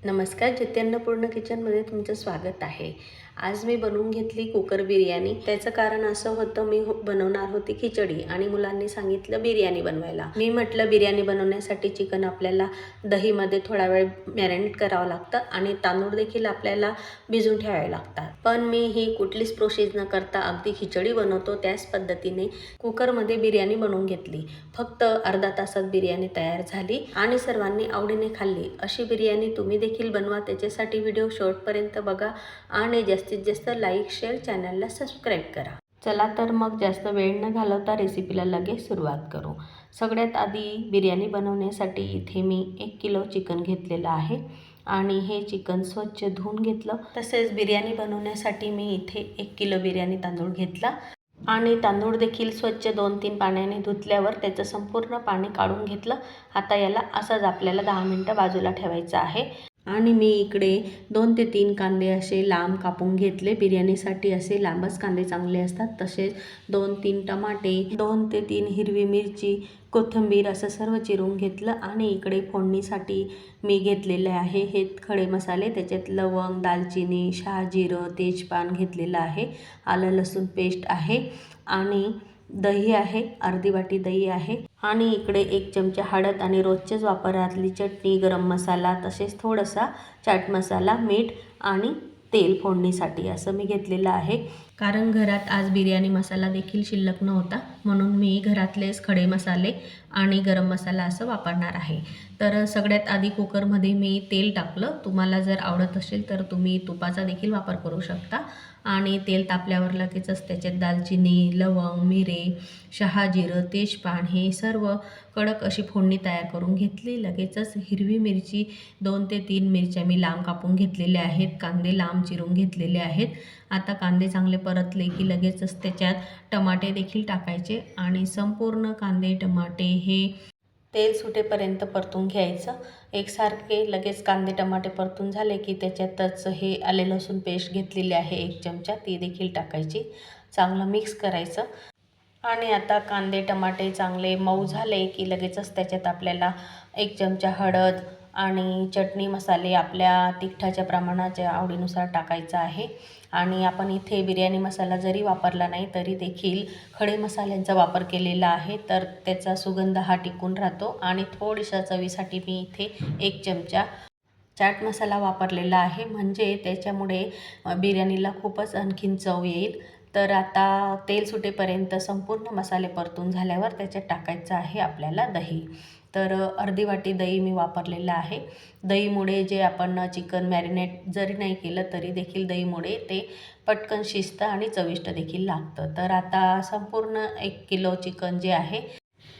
नमस्कार, जितेंद्रपूर्ण किचनमध्ये तुमचं स्वागत आहे। आज मी बनवून घेतली कुकर बिर्याणी। त्याचं कारण असं होतं, मी बनवणार होती खिचडी आणि मुलांनी सांगितलं बिर्याणी बनवायला। मी म्हटलं बिर्याणी बनवण्यासाठी चिकन आपल्याला दहीमध्ये थोडा वेळ मॅरिनेट करावं लागतं आणि तांदूळ देखील आपल्याला भिजवून ठेवावे लागतात। पण मी ही कुठलीच प्रोसेस न करता अगदी खिचडी बनवतो त्याच पद्धतीने कुकरमध्ये बिर्याणी बनवून घेतली। फक्त अर्धा तासात बिर्याणी तयार झाली आणि सर्वांनी आवडीने खाल्ली। अशी बिर्याणी तुम्ही देखील बनवा। त्याच्यासाठी व्हिडिओ शेवटपर्यंत बघा आणि जास्तीत जास्त लाईक शेअर, चॅनलला सबस्क्राईब करा। चला तर मग जास्त वेळ न घालवता रेसिपीला लगेच सुरुवात करू। सगळ्यात आधी बिर्याणी बनवण्यासाठी इथे मी 1 किलो चिकन घेतलेलं आहे आणि हे चिकन स्वच्छ धुवून घेतलं। तसेच बिर्याणी बनवण्यासाठी मी इथे 1 किलो बिर्याणी तांदूळ घेतला आणि तांदूळ देखील स्वच्छ 2-3 पाण्याने धुतल्यावर त्याचं संपूर्ण पाणी काढून घेतलं। आता याला असंच आपल्याला 10 मिनिटं बाजूला ठेवायचं आहे आणि मी इकडे 2 ते 3 कांदे असे लांब कापून घेतले। बिर्याणीसाठी असे लांबच कांदे चांगले असतात। तसेच 2-3 टमाटे, 2 ते 3 हिरवी मिरची, कोथिंबीर असं सर्व चिरून घेतलं आणि इकडे फोडणीसाठी मी घेतलेले आहे हे खडे मसाले। त्याच्यात लवंग, दालचिनी, शहाजिरं, तेजपान घेतलेलं आहे, आलं लसूण पेस्ट आहे आणि दही आहे, अर्धी वाटी दही आहे आणि इकडे 1 चमचा हळद आणि रोजच्याच वापरातली चटणी, गरम मसाला, तसेच थोडासा चाट मसाला, मीठ आणि तेल फोडणीसाठी असं मी घेतलेलं आहे। कारण घरात आज बिर्याणी मसाला देखील शिल्लक नव्हता, म्हणून मी घरातलेच खडे मसाले आणि गरम मसाला असं वापरणार आहे। तर सगळ्यात आधी कुकरमध्ये मी तेल टाकलं। तुम्हाला जर आवडत असेल तर तुम्ही तुपाचा देखील वापर करू शकता आणि तेल तापल्यावर लगेचच त्याच्यात दालचिनी, लवंग, मिरे, शहाजिरं, तेजपान हे सर्व कडक अशी फोडणी तयार करून घेतली। लगेचच हिरवी मिरची 2 ते 3 मिरच्या मी लांब कापून घेतलेल्या आहेत, कांदे लांब चिरून घेतलेले आहेत। आता कांदे चांगले परतले की लगेचच त्याच्यात टमाटे देखील टाकायचे आणि संपूर्ण कांदे, टमाटे हे तेल सुटेपर्यंत परतून घ्यायचं एकसारखे। लगेच कांदे टमाटे परतून झाले की त्याच्यातच हे आले लसूण पेस्ट घेतलेली आहे 1 चमचा, ती देखील टाकायची, चांगलं मिक्स करायचं आणि आता कांदे टमाटे चांगले मऊ झाले की लगेचच त्याच्यात आपल्याला 1 चमचा हळद आणि चटणी मसाले आपल्या तिखटाच्या प्रमाणाच्या आवडीनुसार टाकायचा आहे आणि आपण इथे बिर्याणी मसाला जरी वापरला नाही तरी देखील खडे मसाल्यांचा वापर केलेला आहे, तर त्याचा सुगंध हा टिकून राहतो आणि थोडीशा चवीसाठी मी इथे 1 चमचा चाट मसाला वापरलेला आहे, म्हणजे त्याच्यामुळे बिर्याणीला खूपच आणखीन चव येईल। तर आता तेल सुटेपर्यंत संपूर्ण मसाले परतून झाल्यावर त्याच्यात टाकायचं आहे आपल्याला दही। तर अर्धी वाटी दही मी वापरलेलं आहे। दहीमुळे जे आपण चिकन मॅरिनेट जरी नाही केलं तरी देखील दहीमुळे ते पटकन शिजतं आणि चविष्ट देखील लागतं। तर आता संपूर्ण 1 किलो चिकन जे आहे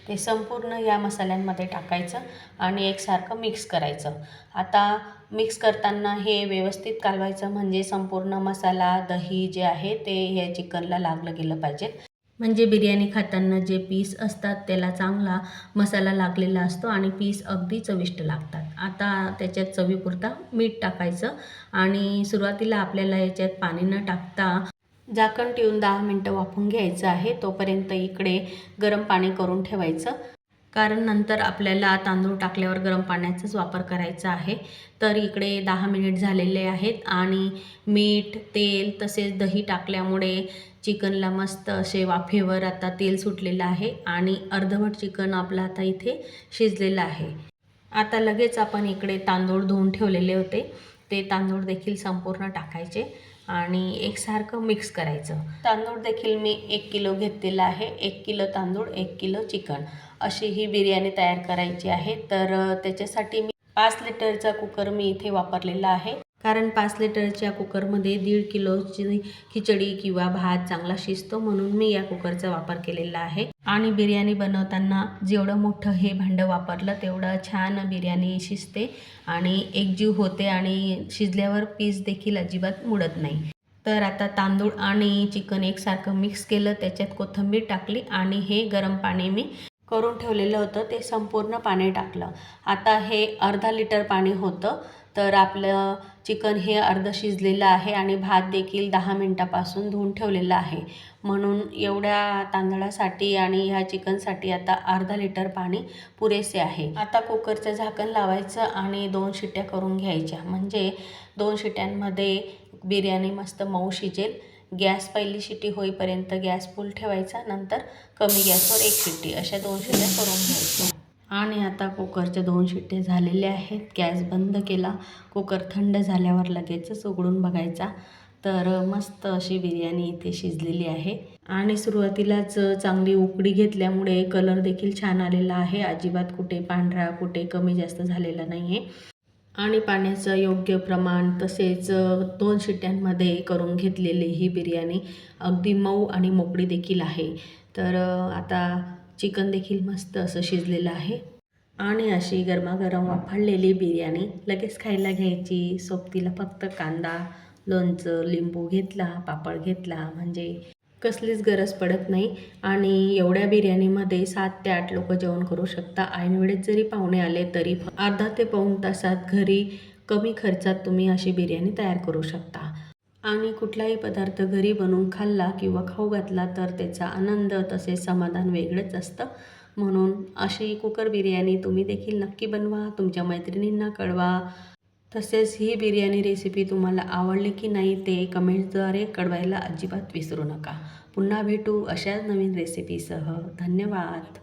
ते संपूर्ण या मसाल्यांमध्ये टाकायचं आणि एकसारखं मिक्स करायचं। आता मिक्स करताना हे व्यवस्थित कालवायचं, म्हणजे संपूर्ण मसाला, दही जे आहे ते या चिकनला लागलं गेलं पाहिजे, म्हणजे बिर्याणी खाताना जे पीस असतात त्याला चांगला मसाला लागलेला असतो आणि पीस अगदी चविष्ट लागतात। आता त्याच्यात चवीपुरता मीठ टाकायचं आणि सुरुवातीला आपल्याला याच्यात पाणी न टाकता झाकण ठेवून 10 मिनिटं वाफवून घ्यायचं आहे। तोपर्यंत इकडे गरम पाणी करून ठेवायचं, कारण नंतर आपल्याला तांदूळ टाकल्यावर गरम पाण्याचाच वापर करायचा आहे। तर इकडे 10 मिनिट झालेले आहेत आणि मीठ, तेल तसेच दही टाकल्यामुळे चिकनला मस्त असे वाफेवर आता तेल सुटलेलं आहे आणि अर्धवट चिकन आपलं आता इथे शिजलेलं आहे। आता लगेच आपण इकडे तांदूळ धुवून ठेवलेले होते ते तांदूळ देखील संपूर्ण टाकायचे आणि एकसारखं मिक्स करायचं। तांदूळ देखील मी 1 किलो घेतलेला आहे। 1 किलो तांदूळ 1 किलो चिकन अशी ही बिर्याणी तयार करायची आहे। तर त्याच्यासाठी मी 5 लिटरचा कुकर मी इथे वापरलेला आहे, कारण 5 लिटरच्या कुकरमध्ये 1.5 किलोची खिचडी किंवा भात चांगला शिजतो, म्हणून मी या कुकरचा वापर केलेला आहे। आणि बिर्याणी बनवताना जेवढं मोठं हे भांडं वापरलं तेवढं छान बिर्याणी शिजते आणि एकजीव होते आणि शिजल्यावर पीस देखील अजिबात मुडत नाही। तर आता तांदूळ आणि चिकन एकसारखं मिक्स केलं, त्याच्यात कोथिंबीर टाकली आणि हे गरम पाणी मी करून ठेवलेलं होतं ते संपूर्ण पाणी टाकलं। आता हे अर्धा लिटर पाणी होतं, तर आपलं चिकन हे अर्धं शिजलेलं आहे आणि भात देखील 10 मिनटापासून धुवून ठेवलेला आहे. म्हणून एवढ्या तांदळासाठी आणि ह्या चिकनसाठी आता अर्धा लिटर पाणी पुरेसे आहे. आता कुकरचं झाकण लावायचं आणि 2 शिट्ट्या करून घ्यायच्या, म्हणजे 2 शिट्ट्यांमध्ये बिर्याणी मस्त मऊ शिजेल. गॅस पहिली शिट्टी होईपर्यंत गॅस फुल ठेवायचा, नंतर कमी गॅसवर 1 शिट्टी, अशा 2 शिट्ट्या करून घ्यायच्या. आणि आता कुकरच्या 2 शिट्ट्या झालेल्या आहेत. गॅस बंद केला. कुकर थंड झाल्यावर लगेचच उघडून बघायचा. तर मस्त अशी बिर्याणी इथे शिजलेली आहे आणि सुरुवातीलाच चांगली उकळी घेतल्यामुळे कलर देखील छान आलेला आहे. अजिबात कुठे पांढरा, कुठे कमी जास्त झालेला नाही आहे. आणि पाण्याचं योग्य प्रमाण, तसेच 2 शिट्ट्यांमध्ये करून घेतलेली ही बिर्याणी अगदी मऊ आणि मोकळी देखील आहे. तर आता चिकन देखील मस्त असं शिजलेलं आहे आणि अशी गरमागरम वाफाळलेली बिर्याणी लगेच खायला घ्यायची. सोबतीला फक्त कांदा, लोणचं, लिंबू घेतला, पापड घेतला, म्हणजे कसलीच गरज पडत नाही. आणि एवढ्या बिर्याणीमध्ये 7 ते 8 लोकं जेवण करू शकता. ऐनवेळेस जरी पाहुणे आले तरी अर्धा ते पाऊण तासात घरी कमी खर्चात तुम्ही अशी बिर्याणी तयार करू शकता. आणि कुठलाही पदार्थ घरी बनवून खाल्ला किंवा खाऊ घातला तर त्याचा आनंद, तसेच समाधान वेगळंच असतं. म्हणून अशी कुकर बिर्याणी तुम्ही देखील नक्की बनवा, तुमच्या मैत्रिणींना कळवा. तसेच ही बिर्याणी रेसिपी तुम्हाला आवडली की नाही ते कमेंट्सद्वारे कळवायला अजिबात विसरू नका. पुन्हा भेटू अशाच नवीन रेसिपीसह. धन्यवाद.